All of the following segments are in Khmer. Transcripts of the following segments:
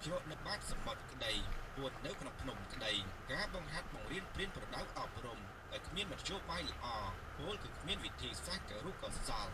ជ្រកនៅបាតសមុទ្រក្តីពួននៅក្នុងភ្នំក្តីការបង្ហាត់បង្រៀនព្រានប្រដៅអប់រំដែលគ្មានមធ្យោបាយល្អពលគឺគ្មានវិធីសាស្ត្រករុកុសល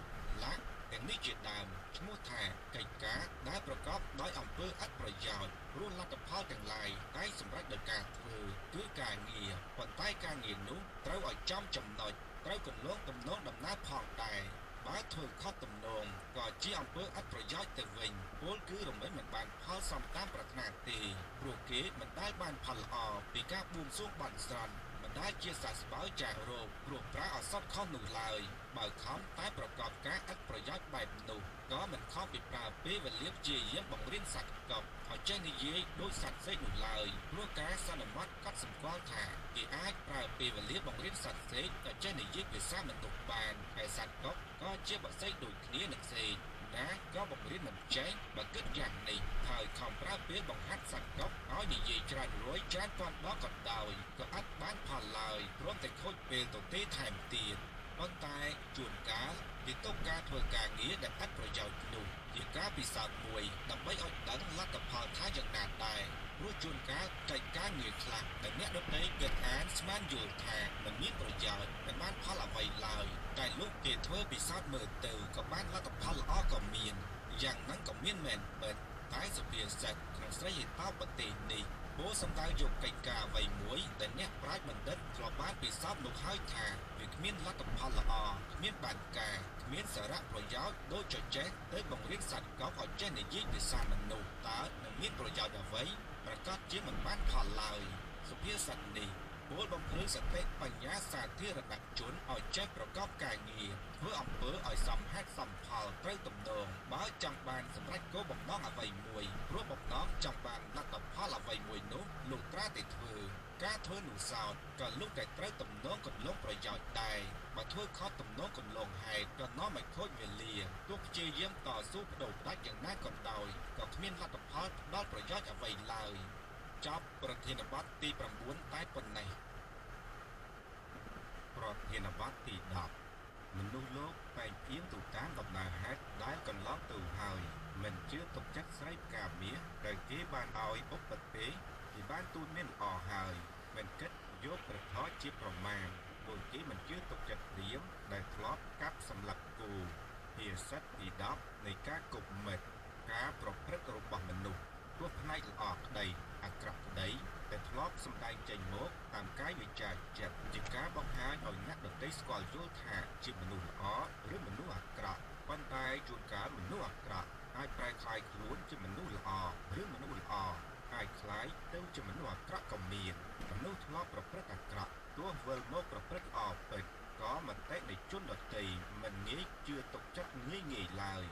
ឡាក់ទាំងនេះជាដើមឈ្មោះថាកិច្ចការដែលប្រកបដោយអំពើឥតប្រយោជន៍ព្រោះលទ្ធផលទាំងឡាយតែសម្រេចដោយការធ្វើគឺការងារប៉ុន្តែការងារនោះត្រូវឲ្យចំចំណុចត្រូវគន្លងទំនងដំណើរផងដែរបើធ្វើខុសទំនងក៏ជាអំពើឥតប្រយោជន៍ទៅវិញពលគឺរមែងមិនបានផលសមតាមប្រាថ្នាទេព្រោះគេមិនដែលបានផលល្អពីការបួងសួងបន់ស្រន់មិនដែលជាសះស្បើយចាករោគព្រោះប្រើអសត់ខុសនោះឡើយបើខំតែប្រកបការឥតប្រយោជន៍បែបនោះក៏មិនខំពីប្រើពេលវេលាព្យាយាមបង្រៀនសត្វកបឲ្យចេះនិយាយដោយសត្វសេកនោះឡើយព្រោះការសន្មត់កត់សម្គាល់ថាគេអាចប្រើពេលវេលាបង្រៀនសត្វសេកឲ្យចេះនិយាយភាសាមនុស្សបានហើយសត្វកបក៏ជាបក្សីដូចគ្នានឹងសេកណាក៏បង្រៀនមិនចេះបើគិតយ៉ាងនេះហើយខំប្រើពេលបង្ហាត់សត្វកបឲ្យនិយាយច្រើនរយច្រើនពាន់ដងក៏ដោយក៏អត់បានផលឡើយព្រមតែខូចពេលទៅទេថែមទៀតប៉ុន្តែជួនកាលគេទុកការធ្វើការងារដែលឥតប្រយោជន៍នោះជាការពិសោធន៍មួយដើម្បីឲ្យដឹងលទ្ធផលថាយ៉ាងណាដែរព្រោះជួនកាលកិច្ចការងារខ្លះដែលអ្នកដទៃគិតអានស្មានយល់ថាមិនមានប្រយោជន៍មិនបានផលអ្វីឡើយតែលោកគេធ្វើពិសោធន៍មើលទៅក៏បានលទ្ធផលល្អក៏មានយ៉ាងហ្នឹងក៏មានមែនពិតតែសុភាសិតក្នុងស្រីហេតោប្រទេសនេះពោលសំដៅយកកិច្ចការអ្វីមួយដែលអ្នកប្រាជ្ញបណ្ឌិតធ្លាប់បានពិសោធន៍មកហើយថាវាគ្មានលទ្ធផលល្អគ្មានបានការគ្មានសារៈប្រយោជន៍ដូចចចេះទៅបង្រៀនសត្វកបឲ្យចេះនិយាយភាសាមនុស្សតើនឹងមានប្រយោជន៍អ្វីប្រកាសជាមិនបានផលឡើយសុភាសិតនេះពលបំភ្លឺសតិបញ្ញាសាធារណជនឲ្យចេះប្រកបការងារធ្វើអំពើឲ្យសមហេតុសមផលត្រូវទំនងបើចង់បានសម្រេចគោលបំណងអ្វីមួយព្រោះបំណងចង់បានលទ្ធផលអ្វីមួយនោះលោកត្រាតែធ្វើការធ្វើនោះសោតក៏លោកតែត្រូវទំនងកន្លងប្រយោជន៍ដែរបើធ្វើខុសទំនងកន្លងហេតុក៏នាំឲ្យខូចវេលាទោះព្យាយាមតស៊ូបដូរផ្ដាច់យ៉ាងណាក៏ដោយក៏គ្មានលទ្ធផលផ្ដល់ប្រយោជន៍អ្វីឡើយចប់ប្រធានបទទី9តែប៉ុណ្ណេះប្រធានបទទី10មនុស្សលោកតែងផ្អៀងទៅតាមដំណើរហេតុដែលកន្លងទៅហើយមិនជឿទុកចិត្តស្រីផ្កាមាសដែលគេបានឲ្យឧបទេសគេបានទូលមានល្អហើយមិនគិតយកព្រះធម៌ជាប្រមាណដូចគេមិនជឿទុកចិត្តព្រាហ្មណ៍ដែលធ្លាប់កាប់សម្លាប់គោភាសិតទី10នៃការគប់មិត្តការប្រព្រឹត្តរបស់មនុស្សទោះផ្នែកល្អក្តីអាក្រក់ក្តីតែធ្លាប់សម្ដែងចេញមកតាមកាយវិការចិត្តជាការបង្ហាញឲ្យអ្នកដទៃស្គាល់យល់ថាជាមនុស្សល្អឬមនុស្សអាក្រក់ប៉ុន្តែជួនកាលមនុស្សអាក្រក់អាចប្រែក្លាយខ្លួនជាមនុស្សល្អឬមនុស្សល្អអាចคล้ายទៅជាមនុស្សអាក្រក់ក៏មានមនុស្សធ្លាប់ប្រព្រឹត្តអាក្រក់ទោះវិលមកប្រព្រឹត្តល្អពេកក៏មតិនៃជនដទៃមិនងាយជឿទុកចិត្តងាយឡើយ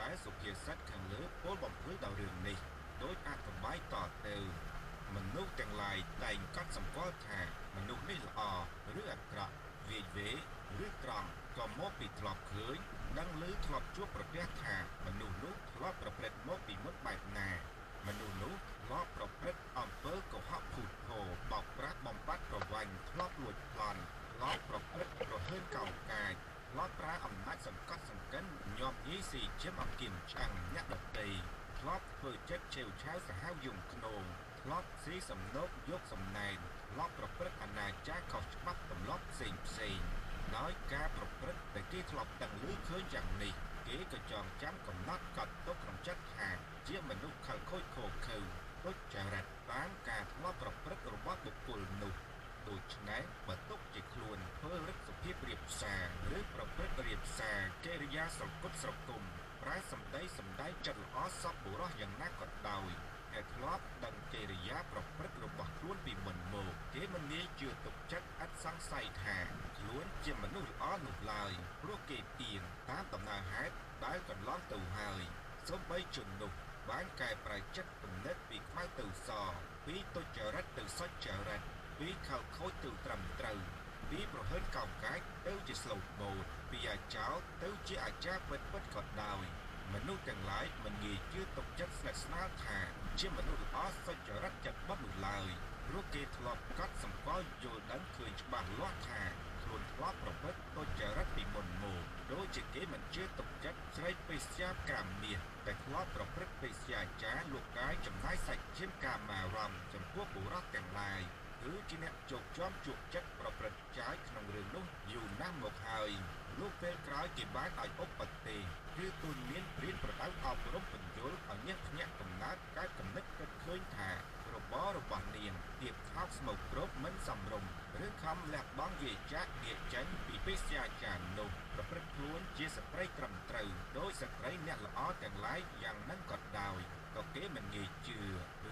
ដែលសុភាសិតខាងលើពោលបំភ្លឺដល់រឿងនេះដោយអធិប្បាយតទៅមនុស្សទាំងឡាយតែងកត់សម្គាល់ថាមនុស្សនេះល្អឬអាក្រក់វាយវេឬត្រង់ក៏មកពីធ្លាប់ឃើញដឹងឮធ្លាប់ជួបប្រទះថាមនុស្សនោះធ្លាប់ប្រព្រឹត្តមកពីមុនបែបណាមនុស្សនោះធ្លាប់ប្រព្រឹត្តអំពើកុហកភូតភរបោកប្រាស់បំបត្តិប្រវាញ់ធ្លាប់លួចប្លន់ធ្លាប់ប្រព្រឹត្តប្រហើនកោងកាចធ្លាប់ប្រើអំណាចសង្កត់សង្កិនញាប់ញីស៊ីជាអគៀមឆ្អឹងអ្នកដទៃធ្លាប់ធ្វើចិត្តឆេវឆាវសាហាវយំខ្នងធ្លាប់ស៊ីសំណូកយកសំណែនធ្លាប់ប្រព្រឹត្តអនាចារខុសច្បាប់ទម្លាប់ផ្សេងដោយការប្រព្រឹត្តដែលគេធ្លាប់ដឹងឮឃើញយ៉ាងនេះគេក៏ចងចាំកំណត់កត់ទុកក្នុងចិត្តថាជាមនុស្សខលខូចខូខើទុច្ចរិតតាមការធ្លាប់ប្រព្រឹត្តរបស់បុគ្គលនោះដូច្នេះបើទុកជាខ្លួនធ្វើរឹតសុភាពរៀបសារឬប្រព្រឹត្តរៀបសារកិរិយាស្រគត់ស្រគំប្រើសម្ដីសម្ដែងចិត្តល្អសប្បុរសយ៉ាងណាក៏ដោយតែធ្លាប់ដឹងកិរិយាប្រព្រឹត្តរបស់ខ្លួនពីមុនមកគេមិនងាយជឿទុកចិត្តឥតសង្ស័យថាខ្លួនជាមនុស្សល្អនោះឡើយព្រោះគេទៀងតាមដំណើរហេតុដែលកន្លងទៅហើយសូម្បីជននោះបានកែប្រែចិត្តគំនិតពីខ្មៅទៅសពីទុច្ចរិតទៅសុចរិតពីខលខូចទៅត្រឹមត្រូវពីប្រហើនកោងកាចទៅជាស្លូតបូតពីអាចោតទៅជាអាចារ្យពិតក៏ដោយមនុស្សទាំងឡាយមិនងាយជឿទុកចិត្តស្និទ្ធស្នាលថាជាមនុស្សល្អសុចរិតចិត្តបត់នោះឡើយព្រោះគេធ្លាប់កត់សម្គាល់យល់ដឹងឃើញច្បាស់លាស់ថាខ្លួនធ្លាប់ប្រព្រឹត្តទុច្ចរិតពីមុនមកដូចជាគេមិនជឿទុកចិត្តស្រីពេស្យាកាមាសតែធ្លាប់ប្រព្រឹត្តពេស្យាចារលួចកាយចំណាយសាច់ ឈានការមารំចំពោះបុរសទាំងឡាយគឺជាអ្នកជោគជាំជក់ចិត្តប្រព្រឹត្តចាយក្នុងរឿងនោះយូរណាស់មកហើយលុះពេលក្រោយគេបានឲ្យឧបទេសគឺទូនមានព្រានប្រដៅអប់រំបញ្យលឲ្យញាក់ភ្ញាក់កំណើតកើតកំណត់គិតឃើញថារបររបស់នាងទៀបថោកស្មោកគ្រោកមិនសមរម្យឬខំលះបង់វាចាក់វាចេញពីបេសយាចារ្យនោះប្រព្រឹត្តខ្លួនជាស្ត្រីត្រឹមត្រូវដោយស្ត្រីអ្នកល្អទាំងឡាយយ៉ាងនឹងក៏ដោយក៏គេមិនងាយជឿ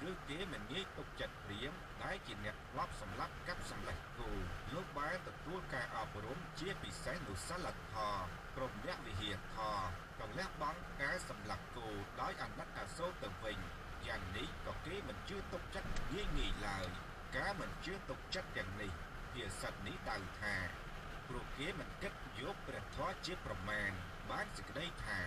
ឬគេមិនងាយទុកចិត្តព្រាមដែលជាអ្នកធ្លាប់សម្លាប់កាប់សម្លេះគោលោកបានទទួលការអប់រំជាពិសេសនោះសិលធម៌ព្រមអ្នកវិហារធម៌ក៏លះបង់ការសម្លាប់គោដោយអាណិតអាសូរទៅវិញយ៉ាងនេះក៏គេមិនជឿទុកចិត្តងាយងាយឡើយការមិនជឿទុកចិត្តយ៉ាងនេះភាសិតនេះដៅថាព្រោះគេមិនគិតយកព្រះធម៌ជាប្រមាណបានសេចក្តីថា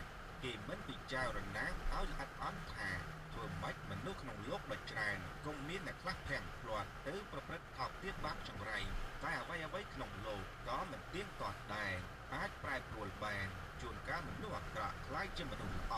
គេមិនពិចារណាឲ្យល្អិតអន់ថាធ្វើម៉េចមនុស្សក្នុងលោកដ៏ច្រើនគង់មានអ្នកខ្លះភាំងភ្លាត់ទៅប្រព្រឹត្តថោកទាបបាបចង្រៃតែអ្វីក្នុងលោកក៏មិនទៀងទាត់ដែរអាចប្រែប្រួលបានជួនកាលមនុស្សអាក្រក់ខ្លាយជាមនុស្សល្អ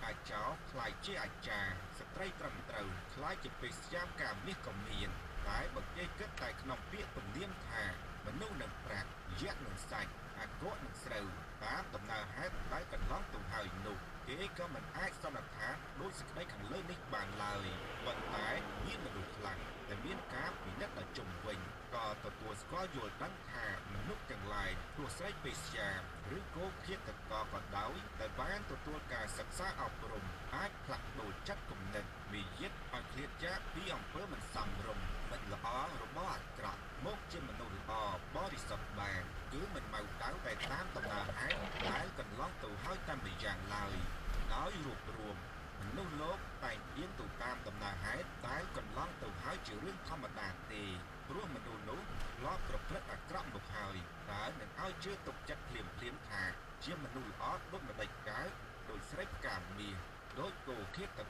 អាចចោលខ្លាយជាអាចារ្យស្ត្រីត្រឹមត្រូវខ្លាយជាពេស្យាមការមាសក៏មានតែបើគេគិតតែក្នុងពាក្យទំនៀមថាមនុស្សនឹងប្រាក់យក្សនឹងសាច់អាក្រក់នឹងស្រូវតាមដំណើរហេតុដែលកន្លងទៅហើយនោះគេក៏មិនអាចសន្និដ្ឋានដោយសេចក្តីខាងលើនេះបានឡើយប៉ុន្តែមានមនុស្សខ្លះដែលមានការពិនិត្យដល់ជុំវិញក៏ទទួលស្គាល់យល់ដឹងថាមនុស្សទាំងឡាយទោះស្រីពេស្យាឬគោឃាតកក៏ដោយតែបានទទួលការសិក្សាអប់រំអាចផ្លាស់ប្ដូរចិត្តគំនិតវិយិតឲ្យឃ្លាតចាកពីអំពើមិនសមរម្យមិនល្អរបស់អាក្រក់មកជាមនុស្សល្អបរិសុទ្ធបានគឺមិនម៉ៅដៅតែតាមដំណើរហេតុដែលកន្លងទៅហើយតែម្យ៉ាងឡើយដោយរួបរวมមនុស្សលោកតែងទៀងទៅតាមដំណើរហេតុដែលកន្លងទៅហើយជារឿងធម្មតាទេព្រោះមនុស្សនោះធ្លាប់ប្រព្រឹត្តអាក្រក់មកហើយតើនឹងឲ្យជឿទុកចិត្តភ្លាមថាជាមនុស្សល្អដូចម្ដេចកើតដោយស្រីផ្កាមាសដោយគោឃាតក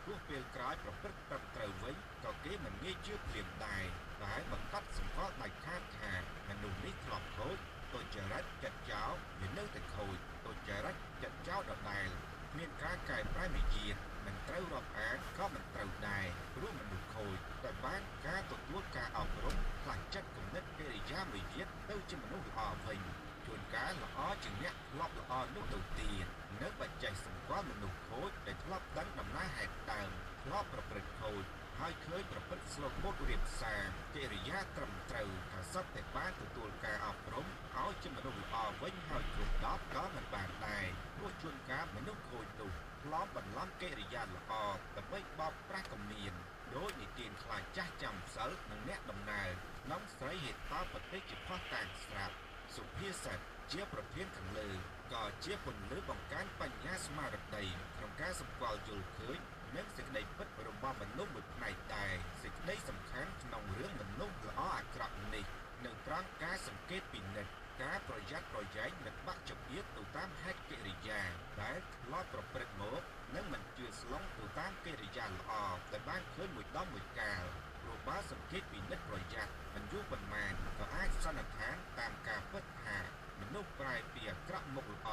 ព្រោះពេលក្រោយប្រព្រឹត្តត្រឹមត្រូវវិញក៏គេមិនងាយជឿភ្លាមដែរតែបង្កត់សម្គាល់ដាច់ខាតថាមនុស្សនេះធ្លាប់ខូចទុច្ចរិតចិត្តចោលវានៅតែខូចទុច្ចរិតចិត្តចោលដដែលមានការកែប្រែវិជាមិនត្រូវរាប់អានក៏មិនត្រូវដែរព្រោះមនុស្សខូចតែបានការទទួលការអប់រំផ្លាស់ចិត្តគំនិតកិរិយាវិជាទៅជាមនុស្សល្អវិញជួនកាលល្អជាងអ្នកធ្លាប់ល្អនោះទៅទៀតនៅបច្ចេកសម្គាល់មនុស្សខូចដែលធ្លាប់ដឹងដំណើរហេតុដើមធ្លាប់ប្រព្រឹត្តខូចហើយឃើញប្រព្រឹត្តស្លូតមុតរៀបសារកិរិយាត្រឹមត្រូវថាសត្វតែបានទទួលការអប់រំឲ្យជាមនុស្សល្អវិញហើយគ្រប់10ក៏មិនបានដែរព្រោះជួនកាលមនុស្សខូចនោះធ្លាប់បន្លំកិរិយាល្អដើម្បីបោកប្រាស់ក៏មានដោយនិទានខ្លាចចាស់ចាំសិលនិងអ្នកដំណើរក្នុងស្រីហេតុតប្រតិជាផោះតាំងស្រាប់សុភាសិតជាប្រធានខាងលើក៏ជាពន្លឺបង្កើនបញ្ញាស្មារតីក្នុងការសម្គាល់យល់ឃើញនិងសេចក្តីពិតរបស់មនុស្សមួយផ្នែកដែរសេចក្តីសំខាន់ក្នុងរឿងមនុស្សល្អអាក្រក់នេះនៅត្រង់ការសង្កេតពិនិត្យការប្រយ័ត្នប្រយែងនិងបាក់ចង្អៀតទៅតាមហេតុកិរិយាដែលធ្លាប់ប្រព្រឹត្តមកនិងមិនជឿស្លង់ទៅតាមកិរិយាល្អដែលបានឃើញមួយដងមួយកាលព្រោះបើសង្កេតពិនិត្យប្រយ័ត្នមិនយូរប៉ុន្មានក៏អាចសន្និដ្ឋានតាមការពិតថាមនុស្សប្រែពីអាក្រក់មកល្អ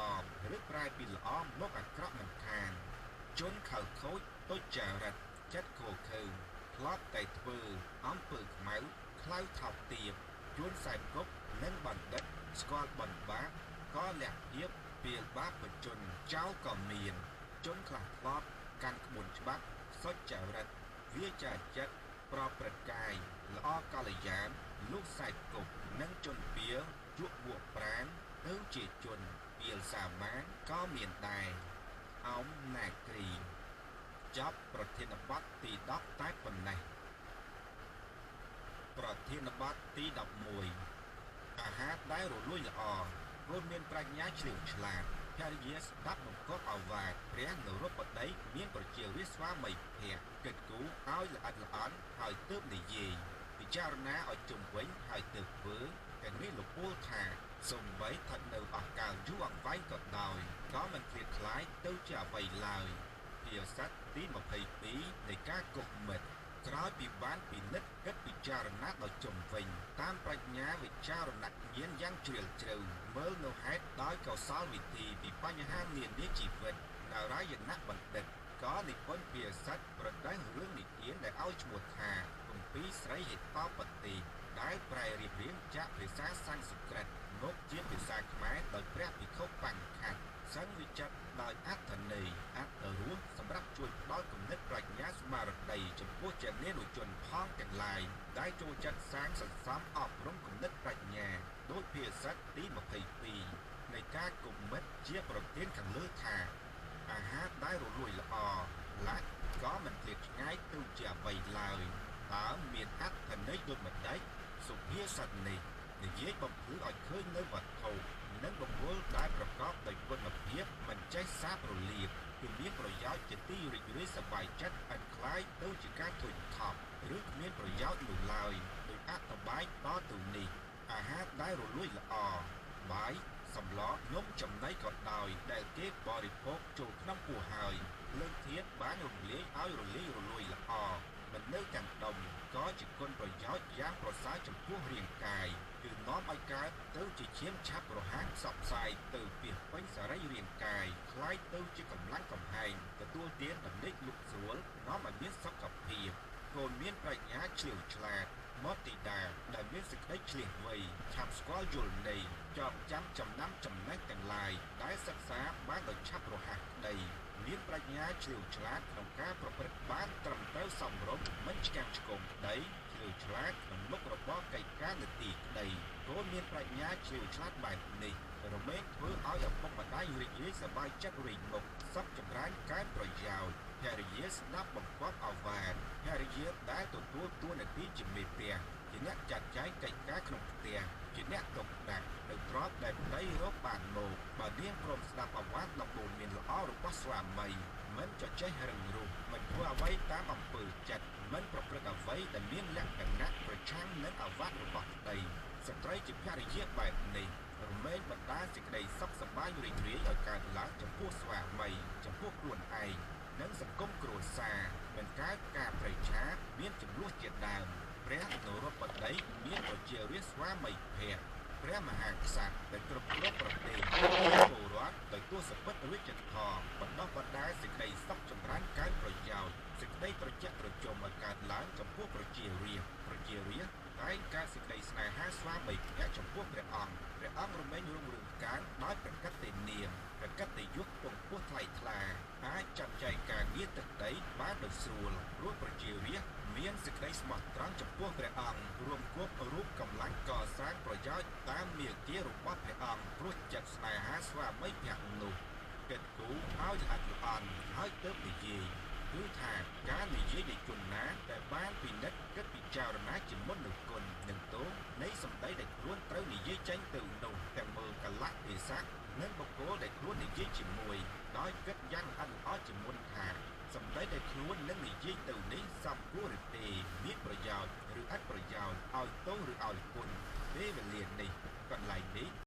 ឬប្រែពីល្អមកអាក្រក់មិនខានជនខើខូចទុច្ចរិតចិត្តខូខើធ្លាប់តែធ្វើអំពើខ្មៅខ្លៅថោកទាបជួនសែនគប់និងបណ្ឌិតស្គាល់បណ្ឌបាបក៏លះធៀបពីបាបបញ្ជនចោលក៏មានជនខ្លះធ្លាប់កាន់ក្បួនច្បាប់សុចរិតវាចាចិត្តប្រព្រឹត្តកាយល្អកល្យានលោកសែនគប់និងជនពៀលជក់បួកប្រានទៅជាជនពៀលសាមានក៏មានដែរអោមណាគ្រីចប់ប្រធានបទទី10តែប៉ុណ្ណេះប្រធានបទទី11អាហារដែលរលួយល្អគួរមានប្រាជ្ញាជ្រាវឆ្លាតភរិយាស្ដាប់បង្គាប់អាវាតព្រះនរបតីមានប្រជារាស្ត្រស្វាមីភក្តិគិតគូរឲ្យល្អិតល្អន់ហើយទើបនិយាយពិចារណាឲ្យជុំវិញហើយទើបធ្វើទាំងនេះលពលថាសំបីស្ថិតនៅអស់កលយូរអង្វែងក៏ដោយក៏មិនឃ្លាតខ្លាយទៅជាអ្វីឡើយភាសាទី22នៃការគប់មិត្តក្រោយពីបានពិនិត្យគិតពិចារណាដោយជុំវិញតាមប្រាជ្ញាវិចារណញ្ញាណយ៉ាងជ្រាលជ្រៅមើលនៅហេតុដោយកោសលវិធីពីបញ្ហានានាជីវិតនារាយណបណ្ឌិតក៏និពន្ធភាសាប្រដៅរឿងនិទានដែល ស្រីហេតបបតិដែលប្រែរៀបរៀងចាក់ភាសាសំស្ក្រឹតមកជាភាសាខ្មែរដោយព្រះភិក្ខុបង្ខាត់សង្ឃវិចិត្រដោយអត្ថន័យអត្ថរសសម្រាប់ជួយផ្ដល់គំនិតប្រាជ្ញាស្មារតីចំពោះជានេនុជនផងទាំងឡាយដែលចូលចិត្តសាងសន្សំអប់រំគំនិតប្រាជ្ញាដោយភាសាទី22នៃការគំនិតជាប្រធានខាងលើថាអាហារដែលរលួយល្អឡាច់ក៏មិនធៀបឆ្ងាយទៅជាអ្វីឡើយតើមានអត្ថន័យដូចម្តេចសុភាសិតនេះនិយាយបំភ្លឺឲ្យឃើញនៅវត្ថុនិងបុគ្គលដែលប្រកបដោយគុណភាពមិនចេះសាបរលាបគឺមានប្រយោជន៍ជាទីរីករាយសប្បាយចិត្តឥតខ្លាយទៅជាការធុញថប់ឬគ្មានប្រយោជន៍នោះឡើយដោយអត្ថបាយតទៅនេះអាហារដែលរលួយល្អបាយសម្លនំចំណីក៏ដោយដែលគេបរិភោគចូលក្នុងពោះហើយលើកធាតុបានរំលាយឲ្យរលាយរលួយល្អមិននៅទាំងដុំក៏ជាគុណប្រយោជន៍យ៉ាងប្រសើរចំពោះរាងកាយគឺនាំឲ្យកើតទៅជាឈាមឆាប់រហ័សផ្សព្វផ្សាយទៅពីពេញសរីរាង្គកាយคล้ายទៅជាកម្លាំងកំហែងទទួលទានដំណេកលុកស្រួលនាំឲ្យមានសុខភាពកូនមានប្រាជ្ញាឆ្លៀវឆ្លាតមតិតាដែលមានសេចក្តីឆ្លៀសវៃឆាប់ស្គាល់យល់ន័យចងចាំចំណាំចំណេះទាំងឡាយដែលសិក្សាបានដោយឆាប់រហ័សក្តីមានប្រាជ្ញាឆ្លៀវឆ្លាតក្នុងការប្រព្រឹត្តបានត្រឹមត្រូវសមរម្យមិនឆ្កាំងឆ្គងក្តីឆ្លៀវឆ្លាតក្នុងមុខរបរកិច្ចការនីតិក្តីកូនមានប្រាជ្ញាឆ្លៀវឆ្លាតបែបនេះរមែងធ្វើឲ្យឪពុកម្ដាយរីករាយសប្បាយចិត្តរីកមុខសុខចម្រើនកើនប្រយោជន៍ភរិយាស្ដាប់បង្គាប់អវាទភរិយាដែលទទួលតួនាទីជាមេផ្ទះជាអ្នកចាត់ចែងកិច្ចការក្នុងផ្ទះជាអ្នកទុកដាក់នៅទ្រព្យដែលប្តីរកបានមកបើនាងព្រមស្ដាប់អវាទដំបូន្មានល្អរបស់ស្វាមីមិនចចេះរឹងរូសមិនធ្វើអ្វីតាមអំពើចិត្តមិនប្រព្រឹត្តអ្វីដែលមានលក្ខណៈប្រឆាំងនឹងអវាទរបស់ប្តីស្ត្រីជាភរិយាបែបនេះរមែងបណ្ដាសេចក្តីសុខសប្បាយរីករាយឲ្យកើតឡើងចំពោះស្វាមីចំពោះខ្លួនឯងនិងសង្គមគ្រួសារមិនកើតការប្រេឆាមានចំនួនជាដើមព្រះនរបតីមានប្រជារាស្ត្រស្វាមីភក្តិព្រះមហាក្សត្រដែលគ្រប់គ្រងប្រទេសពលរដ្ឋដោយទស្សពិតវិជ្ជធម៌បណ្ដោះបណ្ដាលសេចក្តីសុខចម្រើនកើនប្រយោជន៍សេចក្តីត្រជាក់ត្រជុំឲ្យកើតឡើងចំពោះប្រជារាស្ត្រតែងកើតសេចក្តីស្នេហាស្វាមីភក្តិចំពោះព្រះអង្គរមែងរុងរឿងកើនដោយប្រកតិនាមប្រកតិយុគពងពោះថ្លៃថ្លាអាចចាត់ចែងការងារទឹកដីបានដោយស្រួលព្រោះប្រជារាស្ត្រមានសេចក្តីស្មោះត្រង់ចំពោះព្រះអង្គរួមគប់រូបកម្លាំងកសាងប្រយោជន៍តាមមាគ៌ារបស់ព្រះអង្គព្រោះចិត្តស្នេហាស្វាមីភក្តិនោះគិតគូរឲ្យល្អិតល្អន់ហើយទើបនិយាយគឺថាការនិយាយនៃជនណាដែលបានពិនិត្យគិតពិចារណាជាមុននឹងគុណនឹងទោសនៃសម្ដីដែលខ្លួនត្រូវនិយាយចេញទៅនោះទាំងមើលកលៈទេសៈនិងបុគ្គលដែលខ្លួននិយាយជាមួយដោយគិតយ៉ាងល្អិតល្អន់ជាមុនថាសម្ដីដែលខ្លួននឹងនិយាយទៅនេះសមគួរឬទេមានប្រយោជន៍ឬឥតប្រយោជន៍ឲ្យទោសឬឲ្យគុណពេលវេលានេះកន្លែងនេះ